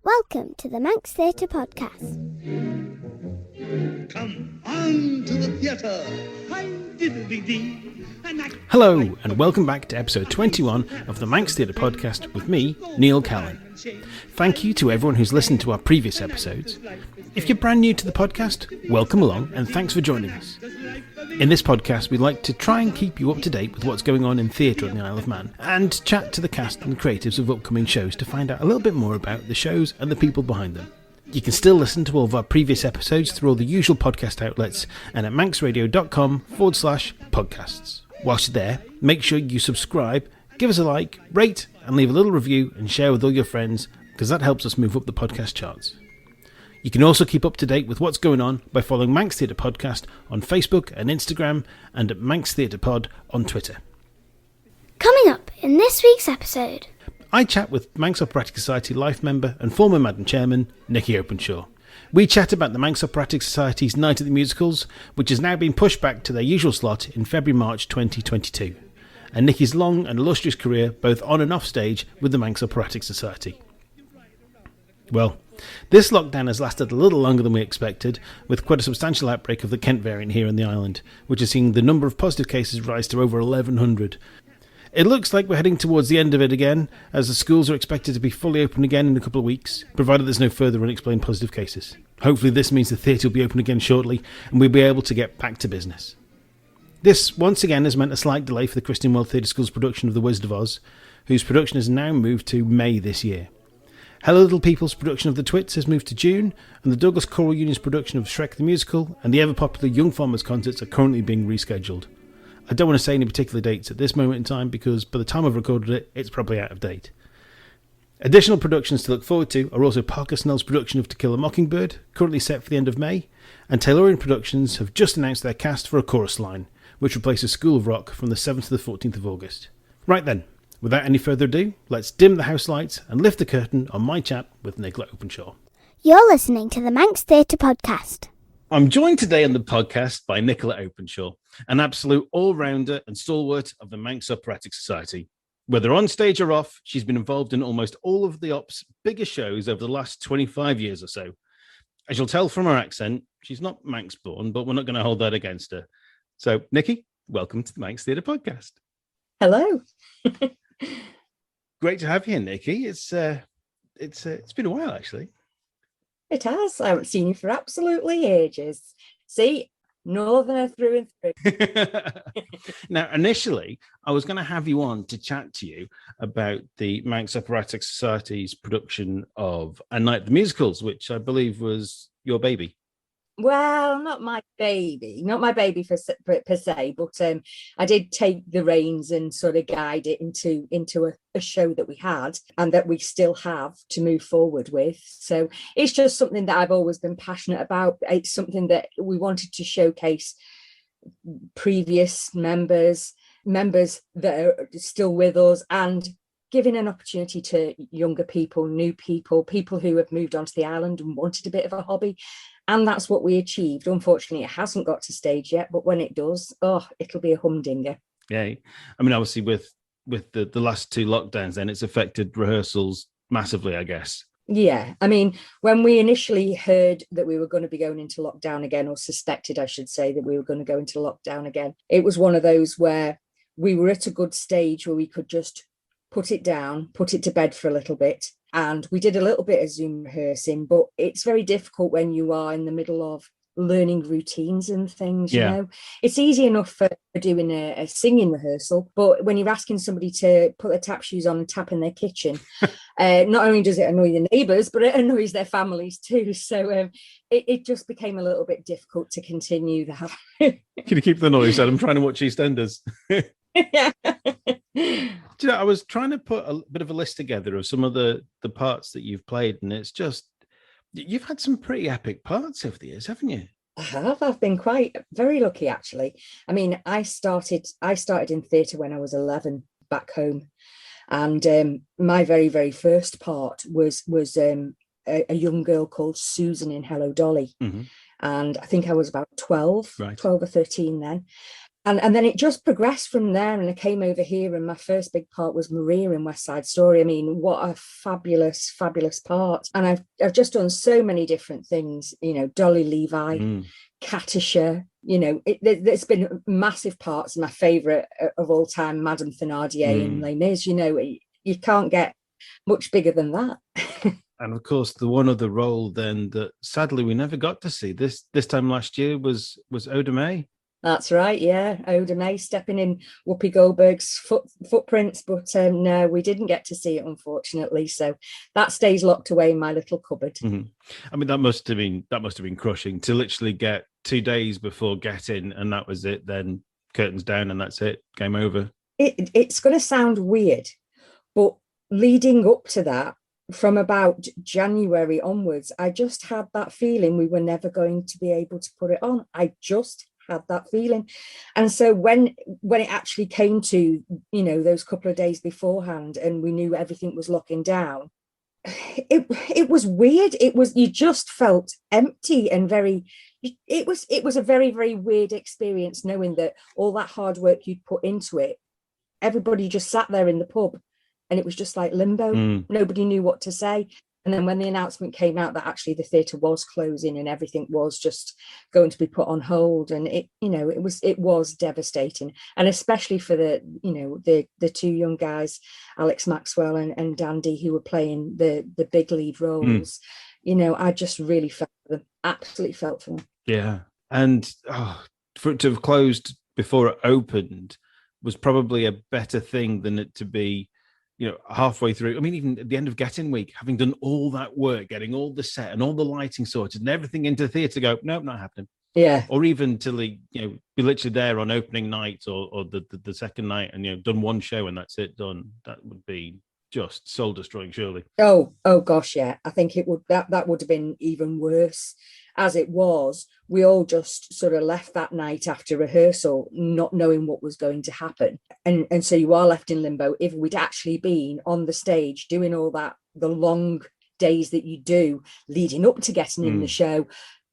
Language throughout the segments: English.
Welcome to the Manx Theatre Podcast. Come on to the theatre. Hello, and welcome back to episode 21 of the Manx Theatre Podcast with me, Neil Callan. Thank you to everyone who's listened to our previous episodes. If you're brand new to the podcast, welcome along and thanks for joining us. In this podcast, we'd like to try and keep you up to date with what's going on in theatre on the Isle of Man and chat to the cast and creatives of upcoming shows to find out a little bit more about the shows and the people behind them. You can still listen to all of our previous episodes through all the usual podcast outlets and at manxradio.com/podcasts. Whilst you're there, make sure you subscribe, give us a like, rate and leave a little review and share with all your friends because that helps us move up the podcast charts. You can also keep up to date with what's going on by following Manx Theatre Podcast on Facebook and Instagram and at Manx Theatre Pod on Twitter. Coming up in this week's episode, I chat with Manx Operatic Society Life member and former Madam Chairman, Nikki Openshaw. We chat about the Manx Operatic Society's Night at the Musicals, which has now been pushed back to their usual slot in February-March 2022, and Nikki's long and illustrious career both on and off stage with the Manx Operatic Society. Well, this lockdown has lasted a little longer than we expected, with quite a substantial outbreak of the Kent variant here on the island, which has seen the number of positive cases rise to over 1,100. It looks like we're heading towards the end of it again, as the schools are expected to be fully open again in a couple of weeks, provided there's no further unexplained positive cases. Hopefully this means the theatre will be open again shortly, and we'll be able to get back to business. This, once again, has meant a slight delay for the Christian World Theatre School's production of The Wizard of Oz, whose production has now moved to May this year. Hello Little People's production of The Twits has moved to June, and the Douglas Choral Union's production of Shrek the Musical and the ever-popular Young Farmers concerts are currently being rescheduled. I don't want to say any particular dates at this moment in time because by the time I've recorded it, it's probably out of date. Additional productions to look forward to are also Parker Snell's production of To Kill a Mockingbird, currently set for the end of May, and Taylorian Productions have just announced their cast for a chorus line, which replaces School of Rock from the 7th to the 14th of August. Right then, without any further ado, let's dim the house lights and lift the curtain on my chat with Nicola Openshaw. you're listening to the Manx Theatre Podcast. I'm joined today on the podcast by Nicola Openshaw, an absolute all-rounder and stalwart of the Manx Operatic Society. Whether on stage or off, she's been involved in almost all of the Op's biggest shows over the last 25 years or so. As you'll tell from her accent, she's not Manx-born, but we're not going to hold that against her. So, Nikki, welcome to the Manx Theatre Podcast. Hello. Great to have you here, Nikki. It's been a while, actually. It has. I haven't seen you for absolutely ages. See, Northerner through and through. Now, initially, I was going to have you on to chat to you about the Manx Operatic Society's production of A Night at the Musicals, which I believe was your baby. Well, not my baby per se, but I did take the reins and sort of guide it into a show that we had and that we still have to move forward with. So it's just something that I've always been passionate about. It's something that we wanted to showcase previous members that are still with us and giving an opportunity to younger people, new people, people who have moved onto the island and wanted a bit of a hobby. And that's what we achieved. Unfortunately, it hasn't got to stage yet, but when it does, it'll be a humdinger. Yeah. I mean, obviously with the last two lockdowns, then it's affected rehearsals massively, I guess. Yeah. I mean, when we initially heard that we were going to be going into lockdown again, or suspected, I should say, that we were going to go into lockdown again, it was one of those where we were at a good stage where we could just put it down, put it to bed for a little bit. And we did a little bit of Zoom rehearsing, but it's very difficult when you are in the middle of learning routines and things, you know. It's easy enough for doing a singing rehearsal, but when you're asking somebody to put their tap shoes on and tap in their kitchen, not only does it annoy the neighbours, but it annoys their families too. So it just became a little bit difficult to continue that. Can you keep the noise out? I'm trying to watch EastEnders. Yeah. Do you know, I was trying to put a bit of a list together of some of the parts that you've played, and it's just, you've had some pretty epic parts over the years, haven't you? I have. I've been very lucky, actually. I mean, I started in theatre when I was 11 back home, and my very, very first part was a young girl called Susan in Hello Dolly, and I think I was about 12 or 13 then. And then it just progressed from there, and I came over here, and my first big part was Maria in West Side Story. I mean, what a fabulous part. And I've just done so many different things, you know, Dolly Levi, Katisha, you know, there's been massive parts. My favorite of all time, Madame Thénardier in Les Mis. You know, you can't get much bigger than that. And of course, the one other role then that sadly we never got to see this time last year was Oda Mae. That's right, yeah. Oda Mae stepping in Whoopi Goldberg's footprints, but no, we didn't get to see it, unfortunately. So that stays locked away in my little cupboard. Mm-hmm. I mean, that must have been crushing to literally get 2 days before getting, and that was it. Then curtains down, and that's it. Game over. It's going to sound weird, but leading up to that, from about January onwards, I just had that feeling we were never going to be able to put it on. I just had that feeling. And so when it actually came to, you know, those couple of days beforehand, and we knew everything was locking down, it was weird. You just felt empty and it was a very, very weird experience, knowing that all that hard work you'd put into it, everybody just sat there in the pub, and it was just like limbo. Nobody knew what to say. And then when the announcement came out that actually the theatre was closing and everything was just going to be put on hold, and it was devastating. And especially for the two young guys, Alex Maxwell and Dandy, who were playing the big lead roles. You know, I just really felt for them, absolutely felt for them. Yeah. And for it to have closed before it opened was probably a better thing than it to be, you know, halfway through. I mean, even at the end of Getting Week, having done all that work, getting all the set and all the lighting sorted and everything into the theatre, go, nope, not happening. Yeah. Or even to be literally there on opening night or the second night and, you know, done one show and that's it, done. That would be just soul destroying, surely. Oh gosh, yeah. I think it would that would have been even worse. As it was, we all just sort of left that night after rehearsal, not knowing what was going to happen. And so you are left in limbo. If we'd actually been on the stage doing all that, the long days that you do leading up to getting in the show,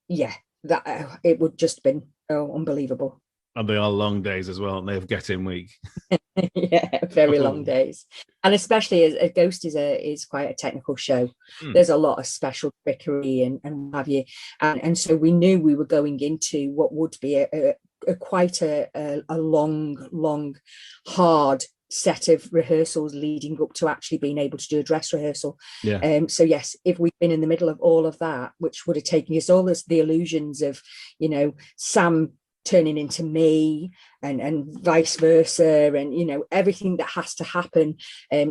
yeah, that it would just been unbelievable. And they are long days as well, and they have Getting Week. Yeah, very long days. And especially as Ghost is quite a technical show. There's a lot of special trickery and what have you. And so we knew we were going into what would be quite a long, hard set of rehearsals leading up to actually being able to do a dress rehearsal. Yeah. So yes, if we'd been in the middle of all of that, which would have taken us all the illusions of, you know, Sam turning into me and vice versa, and you know, everything that has to happen,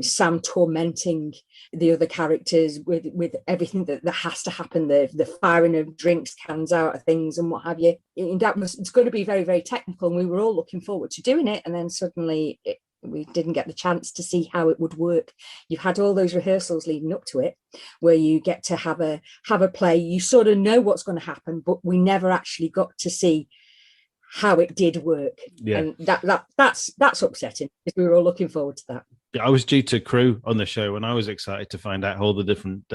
Sam tormenting the other characters with everything that has to happen, the firing of drinks cans out of things and what have you. It's going to be very, very technical, and we were all looking forward to doing it, and then suddenly we didn't get the chance to see how it would work. You've had all those rehearsals leading up to it where you get to have a play, you sort of know what's going to happen, but we never actually got to see how it did work. Yeah. And that's upsetting, because we were all looking forward to that. Yeah, I was due to crew on the show, and I was excited to find out all the different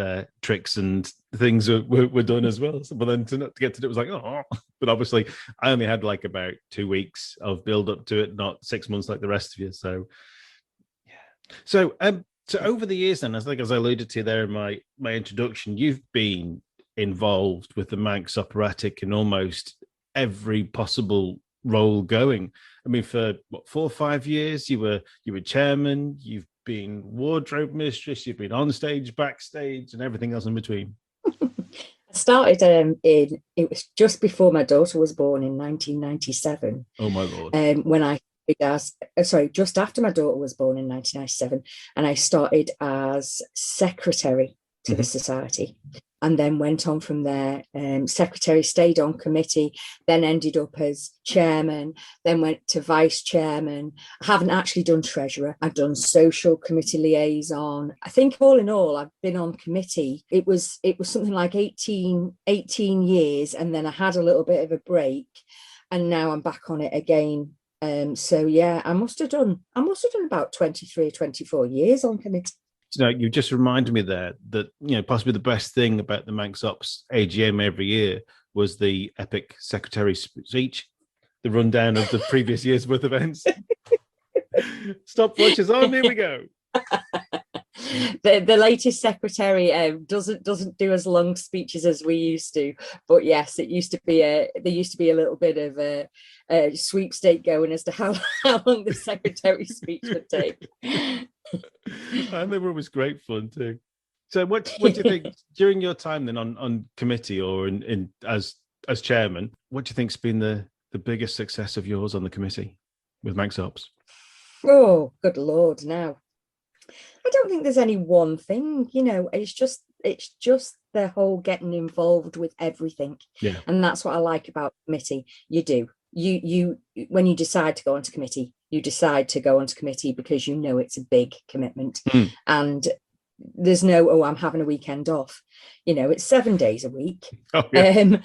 tricks and things were done as well. But then to get to do it was like, oh, but obviously I only had like about 2 weeks of build up to it, not 6 months like the rest of you. So yeah. So over the years then, as I alluded to there in my introduction, you've been involved with the Manx Operatic in almost every possible role going. I mean, for 4 or 5 years, you were chairman, you've been wardrobe mistress, you've been on stage, backstage, and everything else in between. I started it was just before my daughter was born in 1997. Oh my Lord. When just after my daughter was born in 1997, and I started as secretary to the society, and then went on from there. Secretary, stayed on committee, then ended up as chairman, then went to vice chairman. I haven't actually done treasurer. I've done social committee liaison. I think all in all, I've been on committee. It was something like 18 years, and then I had a little bit of a break, and now I'm back on it again. So yeah, I must have done about 23 or 24 years on committee. You know, you just reminded me there that, you know, possibly the best thing about the Manx Ops AGM every year was the epic secretary speech. the rundown of the previous year's worth of events. Stopwatch is on. Here we go. The latest secretary doesn't do as long speeches as we used to, but yes, there used to be a little bit of a sweepstake going as to how long the secretary's speech would take. And they were always great fun too. So what do you think during your time then on committee or in as chairman, what do you think's been the biggest success of yours on the committee with Manx Ops? Oh, good Lord, now. I don't think there's any one thing, it's just the whole getting involved with everything. Yeah. And that's what I like about committee. You when you decide to go onto committee, you decide to go onto committee because it's a big commitment. And there's no, I'm having a weekend off. It's 7 days a week. Oh, yeah.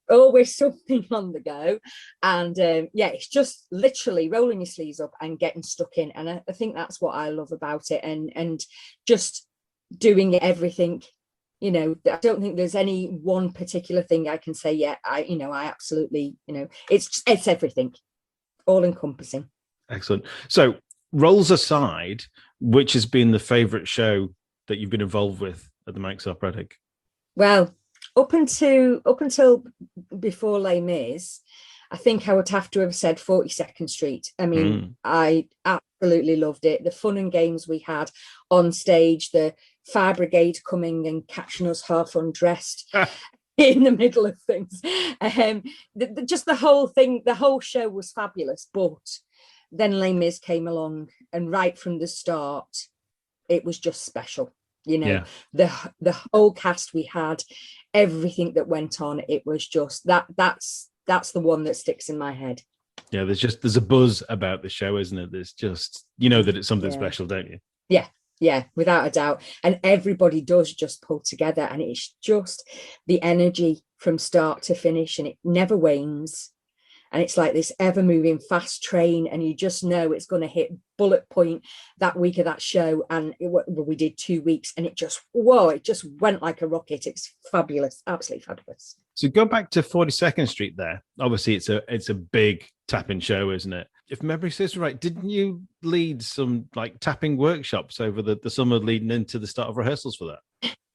Always something on the go, and it's just literally rolling your sleeves up and getting stuck in, and I think that's what I love about it, and just doing everything. I don't think there's any one particular thing I can say. I absolutely, it's everything, all encompassing. Excellent. So roles aside, which has been the favourite show that you've been involved with at the Manx Operatic? Well, up until before Les Mis, I think I would have to have said 42nd Street. I mean, I absolutely loved it. The fun and games we had on stage, the fire brigade coming and catching us half undressed in the middle of things. Just the whole thing, the whole show was fabulous. But then Les Mis came along, and right from the start, it was just special. The whole cast we had, everything that went on, it was just that's the one that sticks in my head. Yeah, there's a buzz about the show, isn't it? There's just, that it's something special, don't you? Yeah, without a doubt. And everybody does just pull together, and it's just the energy from start to finish, and it never wanes. And it's like this ever-moving fast train, and you just know it's going to hit bullet point that week of that show. And we did 2 weeks, and it just went like a rocket. It's fabulous, absolutely fabulous. So go back to 42nd Street there. Obviously, it's a big tapping show, isn't it? If memory serves right, didn't you lead some like tapping workshops over the summer leading into the start of rehearsals for that?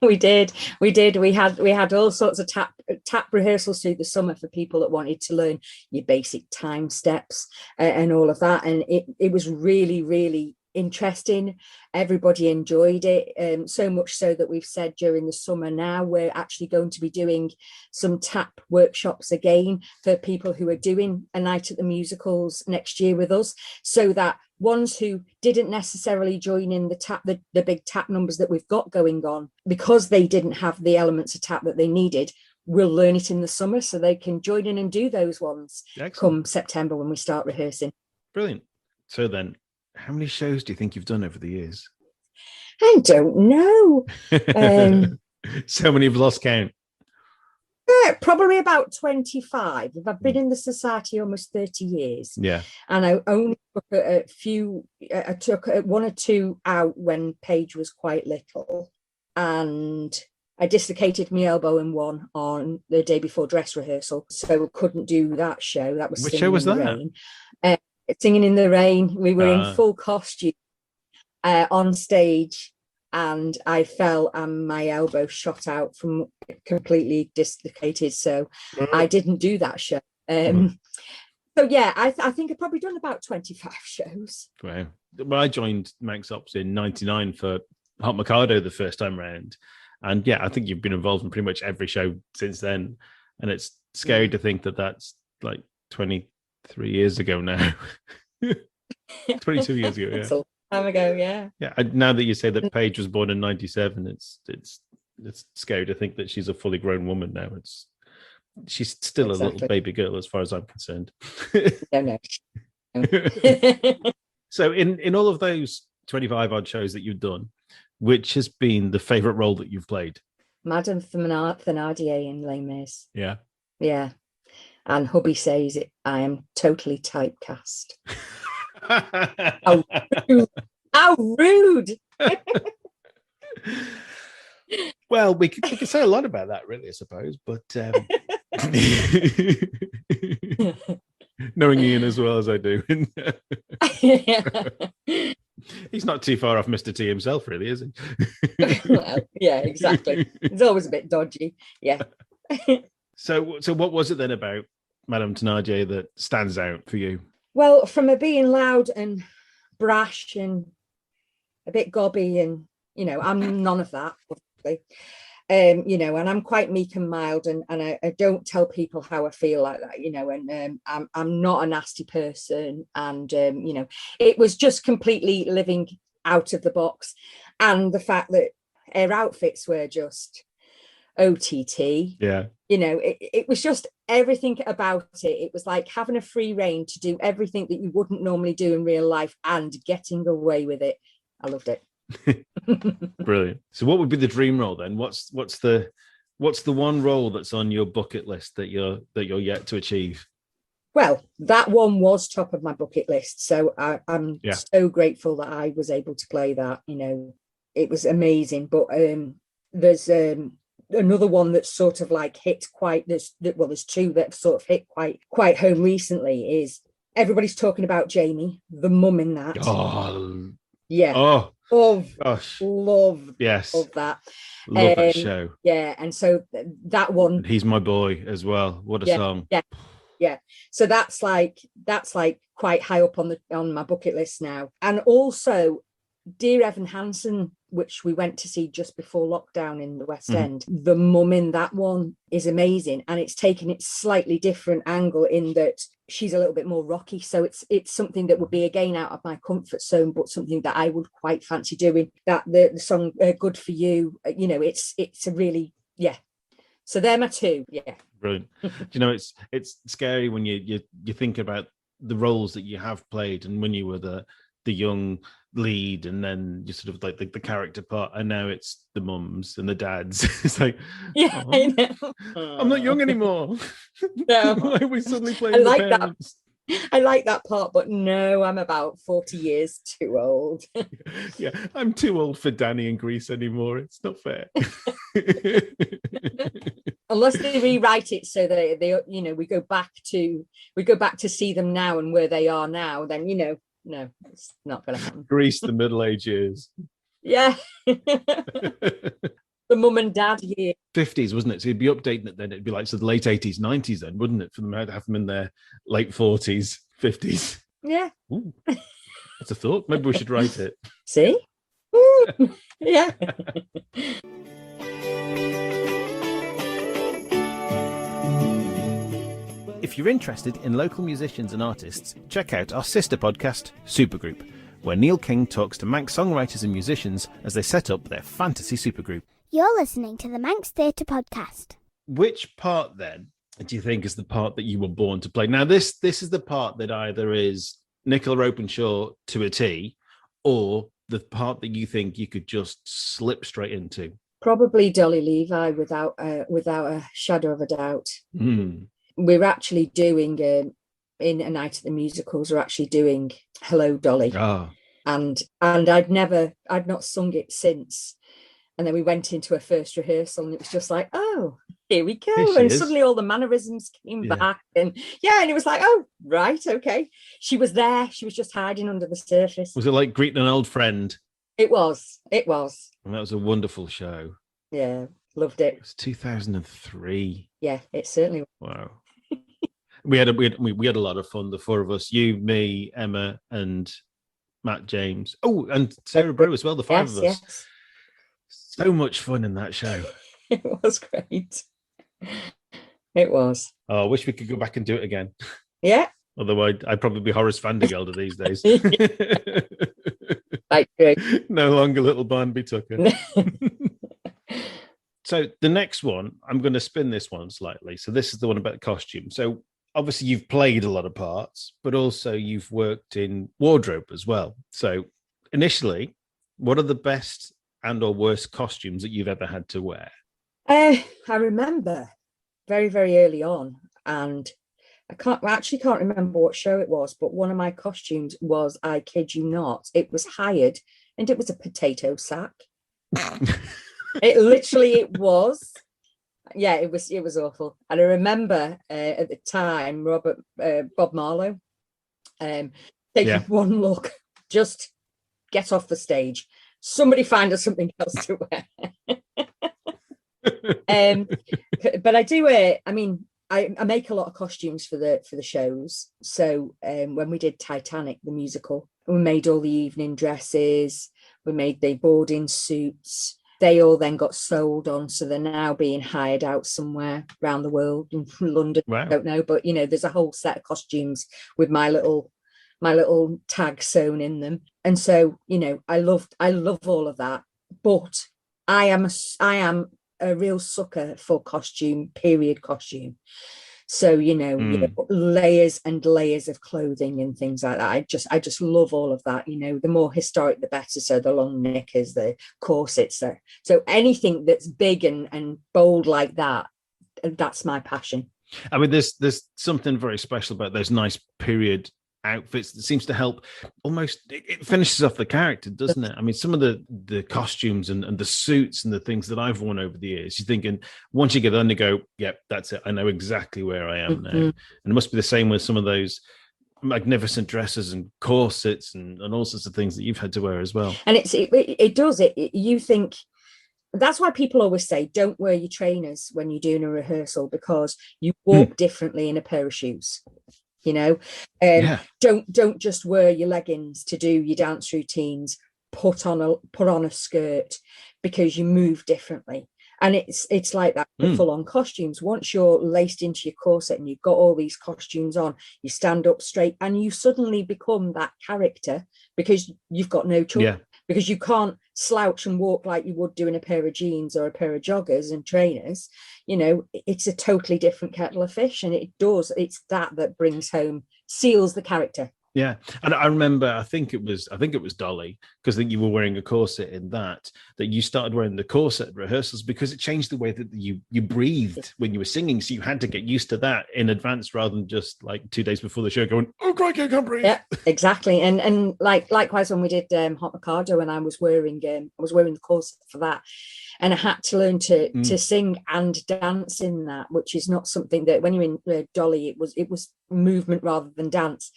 We did. We had all sorts of tap rehearsals through the summer for people that wanted to learn your basic time steps and all of that. And it was really, really interesting. Everybody enjoyed it, so much so that we've said during the summer now we're actually going to be doing some tap workshops again for people who are doing a night at the musicals next year with us, so that ones who didn't necessarily join in the big tap numbers that we've got going on, because they didn't have the elements of tap that they needed, will learn it in the summer so they can join in and do those ones. Excellent. Come September when we start rehearsing. Brilliant. So then, how many shows do you think you've done over the years? I don't know. So many, you've lost count. Probably about 25. I've been in the society almost 30 years. Yeah. And I only took a few, I took one or two out when Paige was quite little. And I dislocated my elbow in one on the day before dress rehearsal. So couldn't do that show. That was Which show was that? Rain. Singing in the Rain. We were in full costume on stage, and I fell and my elbow shot out from completely dislocated. So I didn't do that show. So yeah, I think I've probably done about 25 shows. Wow. Well, I joined Manx Ops in 99 for Hot Mikado the first time round. And yeah, I think you've been involved in pretty much every show since then. And it's scary to think that that's like 23 years ago now. 22 years ago, yeah. That's a long time ago, yeah. Yeah, now that you say that Paige was born in 97, it's scary to think that she's a fully grown woman now. She's still a little baby girl as far as I'm concerned. No. So in all of those 25 odd shows that you've done, which has been the favourite role that you've played? Madame Thénardier in Les Mis. Yeah. Yeah. And hubby says I am totally typecast. How rude. Well, we could say a lot about that, really, I suppose. But Knowing Ian as well as I do. Yeah. He's not too far off Mr. T himself, really, is he? Well, yeah, exactly. It's always a bit dodgy. Yeah. So what was it then about Madame Thénardier that stands out for you? Well, from her being loud and brash and a bit gobby, and I'm none of that, obviously. And I'm quite meek and mild, and I don't tell people how I feel like that, and I'm not a nasty person, and it was just completely living out of the box, and the fact that her outfits were just OTT. Yeah. It was just everything about it. It was like having a free reign to do everything that you wouldn't normally do in real life and getting away with it. I loved it. Brilliant. So what would be the dream role then? What's the one role that's on your bucket list that you're yet to achieve? Well, that one was top of my bucket list. So I'm so grateful that I was able to play that. It was amazing. But there's another one that's sort of like hit quite there's two that sort of hit quite home recently. Is everybody's talking about Jamie, the mum in that. Oh yeah. Oh gosh. Love yes of that. Love that show. Yeah, and so that one. And He's My Boy as well. What a song. Yeah. So that's like quite high up on my bucket list now. And also Dear Evan Hansen, which we went to see just before lockdown in the West End. The mum in that one is amazing, and it's taken its slightly different angle in that she's a little bit more rocky. So it's something that would be again out of my comfort zone, but something that I would quite fancy doing. That the song "Good for You," it's a really So they're my two. Yeah, brilliant. It's scary when you think about the roles that you have played, and when you were the young lead, and then you sort of like the character part, and now it's the mums and the dads. It's like, I know. I'm not young anymore. No. Why are we suddenly playing the parents? I like that part, but no, I'm about 40 years too old. Yeah, I'm too old for Danny and Grease anymore. It's not fair. Unless they rewrite it so that they we go back to see them now and where they are now, then no, it's not going to happen. Grease, the middle age years. Yeah. The mum and dad year. 50s, wasn't it? So you'd be updating it then. It'd be like the late 80s, 90s then, wouldn't it? For them to have them in their late 40s, 50s. Yeah. Ooh, that's a thought. Maybe we should write it. See? Ooh, yeah. If you're interested in local musicians and artists, check out our sister podcast, Supergroup, where Neil King talks to Manx songwriters and musicians as they set up their fantasy supergroup. You're listening to the Manx Theatre Podcast. Which part, then, do you think is the part that you were born to play? Now, this is the part that either is Nicola Openshaw to a T, or the part that you think you could just slip straight into. Probably Dolly Levi, without a shadow of a doubt. Mm. We're actually doing in A Night at the Musicals. We're actually doing Hello Dolly, and I'd not sung it since. And then we went into a first rehearsal, and it was just like, oh, here we go. And suddenly all the mannerisms came back, and it was like, oh, right, okay. She was there. She was just hiding under the surface. Was it like greeting an old friend? It was. And that was a wonderful show. Yeah, loved it. It was 2003. Yeah, it certainly was. Wow. We had a lot of fun, the four of us, you, me, Emma, and Matt James. Oh, and Sarah Brew as well, the five of us. Yes. So much fun in that show. It was great. It was. Oh, I wish we could go back and do it again. Yeah. Although I'd probably be Horace van der Gelder these days. Like, no longer little Barnaby Tucker. So the next one, I'm going to spin this one slightly. So this is the one about costume. So obviously you've played a lot of parts, but also you've worked in wardrobe as well. So initially, what are the best and or worst costumes that you've ever had to wear? I remember very, very early on, and I actually can't remember what show it was, but one of my costumes was, I kid you not, it was hired, and it was a potato sack. It was. Yeah, it was awful. And I remember at the time, Bob Marlowe, taking Yeah. one look, just get off the stage. Somebody find us something else to wear. But I do. I mean, I make a lot of costumes for the shows. So when we did Titanic, the musical, we made all the evening dresses. We made the boarding suits. They all then got sold on, so they're now being hired out somewhere around the world, in London. Wow. I don't know, but you know, there's a whole set of costumes with my little tag sewn in them. And so, you know, I love all of that. But I am a real sucker for period costume. So, you know, layers and layers of clothing and things like that. I just love all of that. You know, the more historic, the better. So the long knickers, the corsets. So anything that's big and bold like that, that's my passion. I mean, there's something very special about those nice period outfits that seems to help. Almost, it finishes off the character, doesn't it? I mean, some of the costumes and the suits and the things that I've worn over the years, you're thinking once you get on, you go, yep, that's it, I know exactly where I am now. And it must be the same with some of those magnificent dresses and corsets and all sorts of things that you've had to wear as well. And it does you think that's why people always say don't wear your trainers when you're doing a rehearsal, because you walk differently in a pair of shoes. You know, don't just wear your leggings to do your dance routines. Put on a skirt, because you move differently. And it's like that with full-on costumes. Once you're laced into your corset and you've got all these costumes on, you stand up straight and you suddenly become that character, because you've got no choice. Yeah. Because you can't slouch and walk like you would do in a pair of jeans or a pair of joggers and trainers. You know, it's a totally different kettle of fish, and it's that brings home, seals the character. Yeah, and I remember, I think it was Dolly, because I think you were wearing a corset in that you started wearing the corset at rehearsals because it changed the way that you breathed when you were singing. So you had to get used to that in advance rather than just like 2 days before the show going, oh, crikey, I can't breathe. Yeah, exactly. And likewise when we did Hot Mikado, and I was wearing the corset for that. And I had to learn to sing and dance in that, which is not something that when you're in Dolly, it was movement rather than dance.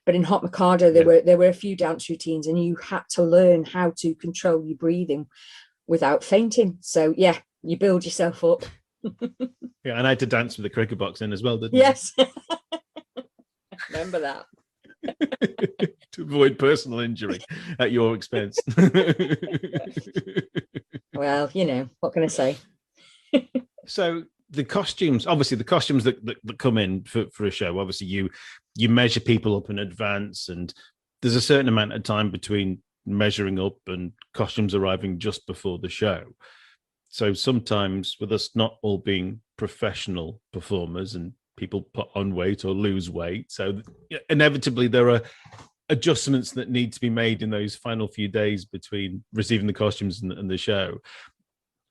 But in Hot Mikado, there were a few dance routines, and you had to learn how to control your breathing without fainting. So yeah, you build yourself up. Yeah, and I had to dance with the cricket box in as well, didn't yes. I remember that. To avoid personal injury at your expense. Well, you know, what can I say? So the costumes that come in for a show, obviously you measure people up in advance, and there's a certain amount of time between measuring up and costumes arriving just before the show. So sometimes, with us not all being professional performers, and people put on weight or lose weight, so inevitably there are adjustments that need to be made in those final few days between receiving the costumes and the show.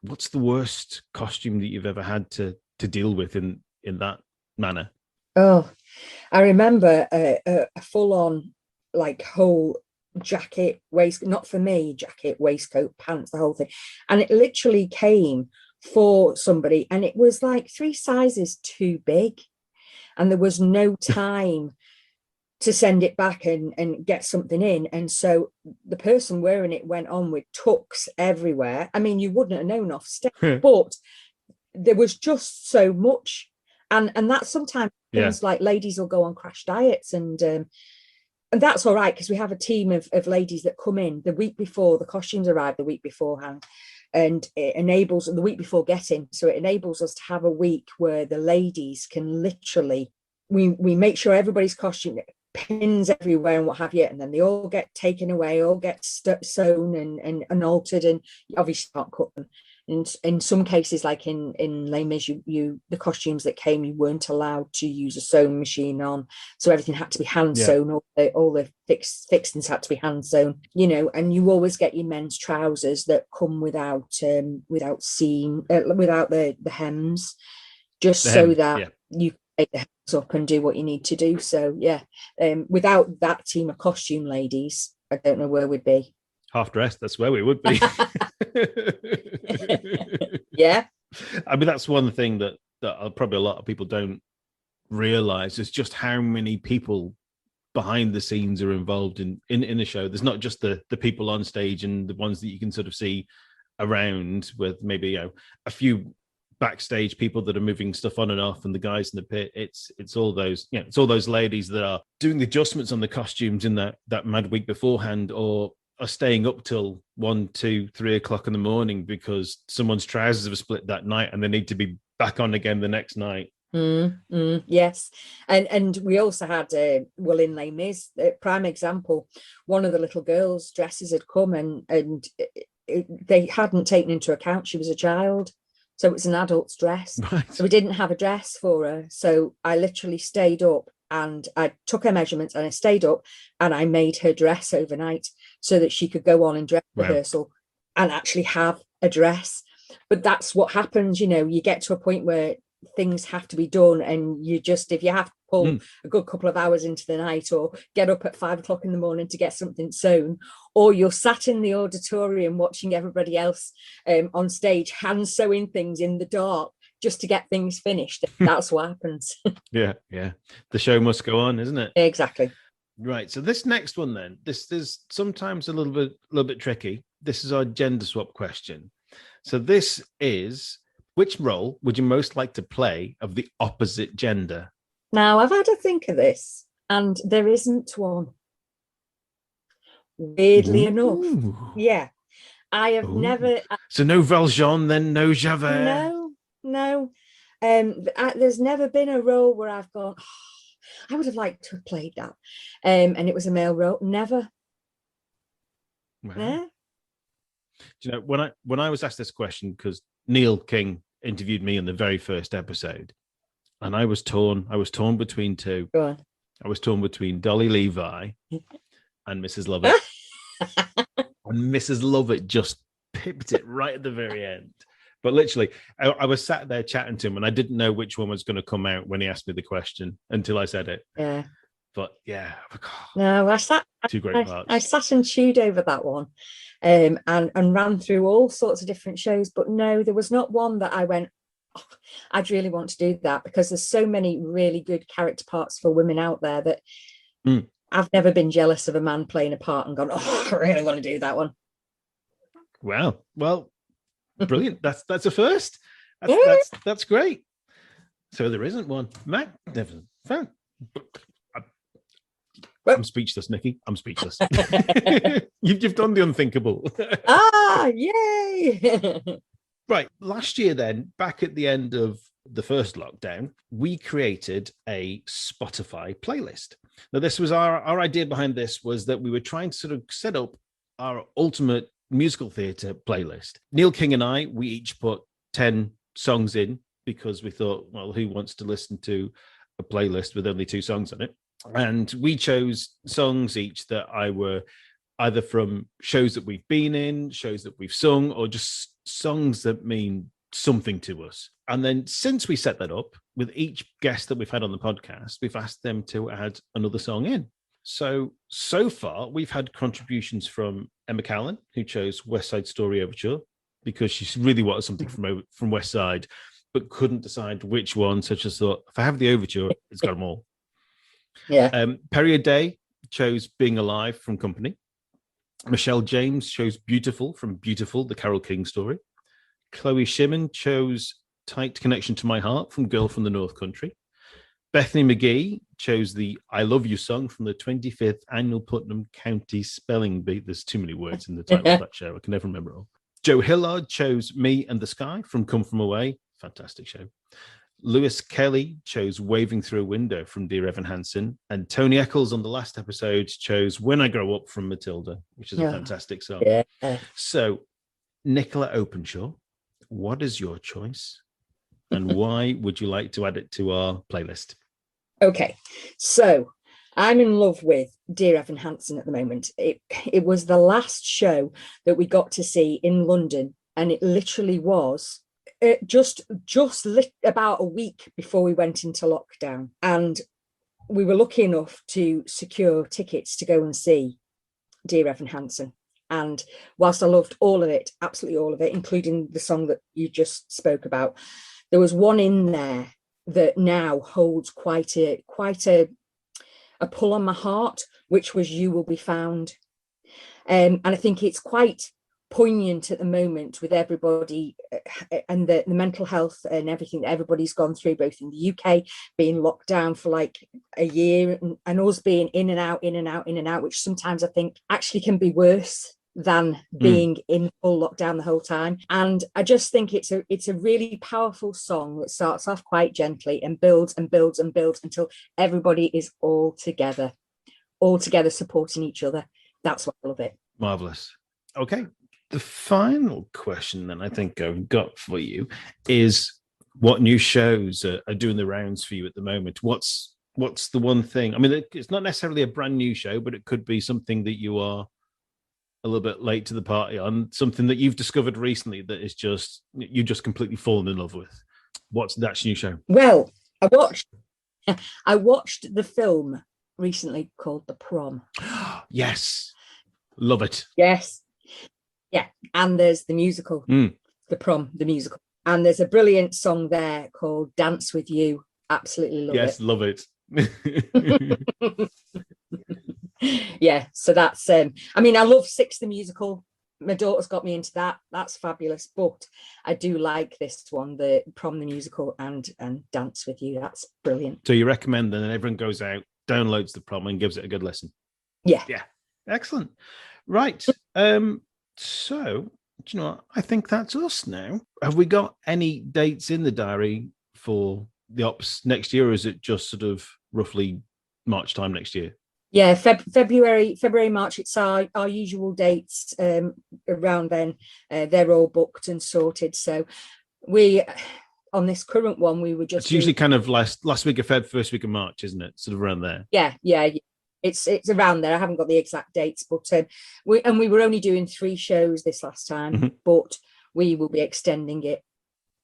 What's the worst costume that you've ever had to deal with in that manner? Oh, I remember a full-on like whole jacket, waistcoat, not for me, jacket, waistcoat, pants, the whole thing. And it literally came for somebody, and it was like 3 sizes too big. And there was no time to send it back and get something in. And so the person wearing it went on with tucks everywhere. I mean, you wouldn't have known off step, but there was just so much. And that sometimes things like ladies will go on crash diets, and that's all right, because we have a team of ladies that come in the week before the costumes arrive, the week beforehand, and it enables the week before getting. So it enables us to have a week where the ladies can literally, we make sure everybody's costume, pins everywhere and what have you, and then they all get taken away, all get sewn and altered, and you obviously can't cut them. And in some cases, like in Les Mis, you the costumes that came, you weren't allowed to use a sewing machine on, so everything had to be hand sewn. All the fixings had to be hand sewn, you know. And you always get your men's trousers that come without seam, without the hems, just that you can take the hems up and do what you need to do. So without that team of costume ladies, I don't know where we'd be. Half dressed, that's where we would be. Yeah. I mean, that's one thing that probably a lot of people don't realize is just how many people behind the scenes are involved in the show. There's not just the people on stage and the ones that you can sort of see around with maybe a few backstage people that are moving stuff on and off, and the guys in the pit. It's all those it's all those ladies that are doing the adjustments on the costumes in that mad week beforehand, or are staying up till 1, 2, 3 o'clock in the morning because someone's trousers have split that night and they need to be back on again the next night. Yes, and we also had in Les Mis, prime example. One of the little girls' dresses had come, and they hadn't taken into account she was a child, so it was an adult's dress. Right. So we didn't have a dress for her. So I literally stayed up and I took her measurements, and I stayed up and I made her dress overnight so that she could go on and dress rehearsal and actually have a dress. But that's what happens, you get to a point where things have to be done, and you just, if you have to pull a good couple of hours into the night, or get up at 5 o'clock in the morning to get something sewn, or you're sat in the auditorium watching everybody else on stage hand sewing things in the dark just to get things finished, that's what happens. Yeah, the show must go on, isn't it? Exactly. Right, so this next one then, this is sometimes a little bit tricky. This is our gender swap question. So this is, which role would you most like to play of the opposite gender? Now, I've had to think of this, and there isn't one. Weirdly enough. Yeah. I have never... So no Valjean, then no Javert? No. There's never been a role where I've gone, I would have liked to have played that. And it was a male role. Never. Wow. Yeah. Do you know, when I was asked this question, because Neil King interviewed me in the very first episode, and I was torn between two. Go on. I was torn between Dolly Levi and Mrs. Lovett. And Mrs. Lovett just pipped it right at the very end. But literally, I was sat there chatting to him, and I didn't know which one was going to come out when he asked me the question until I said it. Yeah. But yeah, no, I sat. Two great parts. I sat and chewed over that one, and ran through all sorts of different shows. But no, there was not one that I went, I'd really want to do that, because there's so many really good character parts for women out there that I've never been jealous of a man playing a part and gone, I really want to do that one. Wow. Well, brilliant. That's a first. That's great. So there isn't one. Magnificent. I'm speechless, Nikki. I'm speechless. You've done the unthinkable. Yay! Right. Last year then, back at the end of the first lockdown, we created a Spotify playlist. Now, this was our idea behind this, was that we were trying to sort of set up our ultimate musical theatre playlist. Neil King and I, we each put 10 songs in, because we thought, well, who wants to listen to a playlist with only 2 songs on it? And we chose songs each that were either from shows that we've been in, shows that we've sung, or just songs that mean something to us. And then since we set that up, with each guest that we've had on the podcast, we've asked them to add another song in. So far, we've had contributions from Emma Callan, who chose West Side Story Overture, because she really wanted something from West Side, but couldn't decide which one. So she thought, if I have the overture, it's got them all. Yeah. Perry Day chose Being Alive from Company. Michelle James chose Beautiful from Beautiful, the Carole King story. Chloe Shimon chose Tight Connection to My Heart from Girl from the North Country. Bethany McGee chose the I Love You song from the 25th Annual Putnam County Spelling Bee. There's too many words in the title of that show. I can never remember it all. Joe Hillard chose Me and the Sky from Come From Away. Fantastic show. Lewis Kelly chose Waving Through a Window from Dear Evan Hansen. And Tony Eccles on the last episode chose When I Grow Up from Matilda, which is a fantastic song. Yeah. So, Nicola Openshaw, what is your choice? And why would you like to add it to our playlist? Okay, so I'm in love with Dear Evan Hansen at the moment. It was the last show that we got to see in London, and it literally was just about a week before we went into lockdown, and we were lucky enough to secure tickets to go and see Dear Evan Hansen. And whilst I loved all of it, absolutely all of it, including the song that you just spoke about, there was one in there that now holds quite a pull on my heart, which was You Will Be Found. And I think it's quite poignant at the moment with everybody and the mental health and everything that everybody's gone through, both in the UK being locked down for like a year and us being in and out, which sometimes I think actually can be worse than being in full lockdown the whole time. And I just think it's a really powerful song that starts off quite gently and builds and builds and builds until everybody is all together supporting each other. That's why I love it. Marvelous. Okay. The final question then I think I've got for you is, what new shows are doing the rounds for you at the moment? What's the one thing? I mean, it's not necessarily a brand new show, but it could be something that you are a little bit late to the party on, something that you've discovered recently that is just, you just completely fallen in love with. What's that new show? Well, I watched the film recently called The Prom. Yes. Love it. Yes. Yeah. And there's the musical, The Prom, the musical. And there's a brilliant song there called Dance With You. Absolutely love it. Yes, love it. Yeah, so that's I mean, I love Six the musical. My daughter's got me into that. That's fabulous. But I do like this one, the Prom the musical and Dance With You. That's brilliant. So you recommend that everyone goes out, downloads The Prom and gives it a good listen? Yeah. Excellent. Right. So do you know what? I think that's us now. Have we got any dates in the diary for the Ops next year, or is it just sort of roughly March time next year? Yeah, February, March. It's our usual dates around then. They're all booked and sorted. So we, on this current one, we were just... It's usually kind of last week of Feb, first week of March, isn't it? Sort of around there. Yeah. It's around there. I haven't got the exact dates, but we were only doing 3 shows this last time, but we will be extending it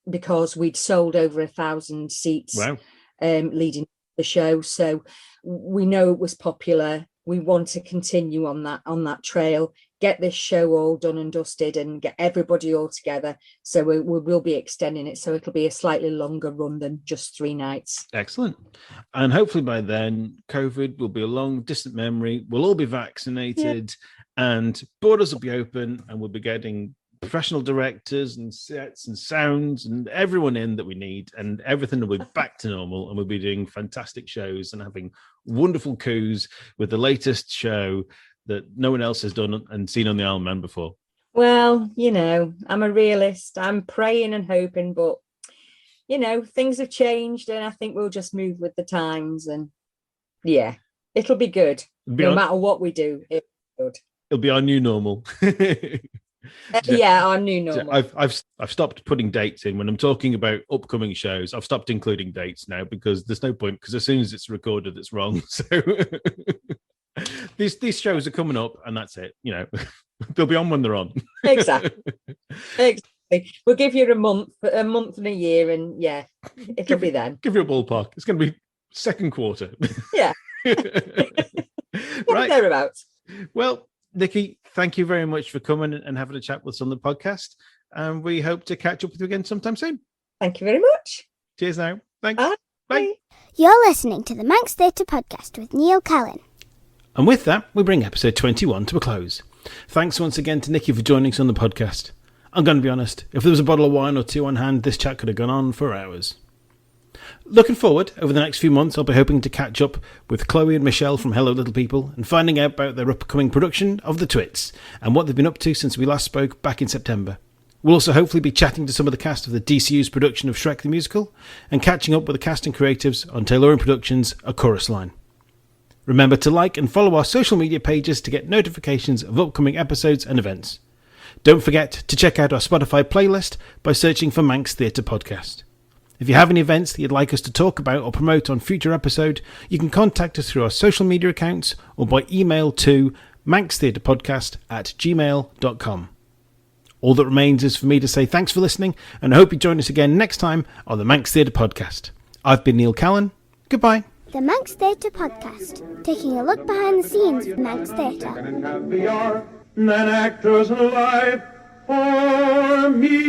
because we'd sold over 1,000 seats. Wow. Leading the show, so we know it was popular. We want to continue on that trail, get this show all done and dusted and get everybody all together. So we will be extending it, so it'll be a slightly longer run than just 3 nights. Excellent. And hopefully by then COVID will be a long distant memory. We'll all be vaccinated, and borders will be open, and we'll be getting professional directors and sets and sounds and everyone in that we need, and everything will be back to normal, and we'll be doing fantastic shows and having wonderful coups with the latest show that no one else has done and seen on the Isle of Man before. Well, I'm a realist. I'm praying and hoping, but things have changed, and I think we'll just move with the times, and yeah, it'll be good. No matter what we do, it'll be good. It'll be our new normal. Our new normal. I've stopped putting dates in when I'm talking about upcoming shows. I've stopped including dates now because there's no point, because as soon as it's recorded, it's wrong. So these shows are coming up, and that's it. They'll be on when they're on. Exactly. We'll give you a month and a year, and it'll be then. Give you a ballpark. It's going to be second quarter. Yeah. Right. Thereabouts. Well, Nikki, thank you very much for coming and having a chat with us on the podcast. And we hope to catch up with you again sometime soon. Thank you very much. Cheers now. Thanks. Bye. You're listening to the Manx Theatre Podcast with Neil Callan. And with that, we bring episode 21 to a close. Thanks once again to Nikki for joining us on the podcast. I'm going to be honest, if there was a bottle of wine or 2 on hand, this chat could have gone on for hours. Looking forward, over the next few months, I'll be hoping to catch up with Chloe and Michelle from Hello Little People and finding out about their upcoming production of The Twits and what they've been up to since we last spoke back in September. We'll also hopefully be chatting to some of the cast of the DCU's production of Shrek the Musical and catching up with the cast and creatives on Tayloran Productions' A Chorus Line. Remember to like and follow our social media pages to get notifications of upcoming episodes and events. Don't forget to check out our Spotify playlist by searching for Manx Theatre Podcast. If you have any events that you'd like us to talk about or promote on future episode, you can contact us through our social media accounts or by email to manxtheatrepodcast@gmail.com. All that remains is for me to say thanks for listening, and I hope you join us again next time on the Manx Theatre Podcast. I've been Neil Callan. Goodbye. The Manx Theatre Podcast, taking a look behind the scenes of Manx Theatre. an actor's life for me.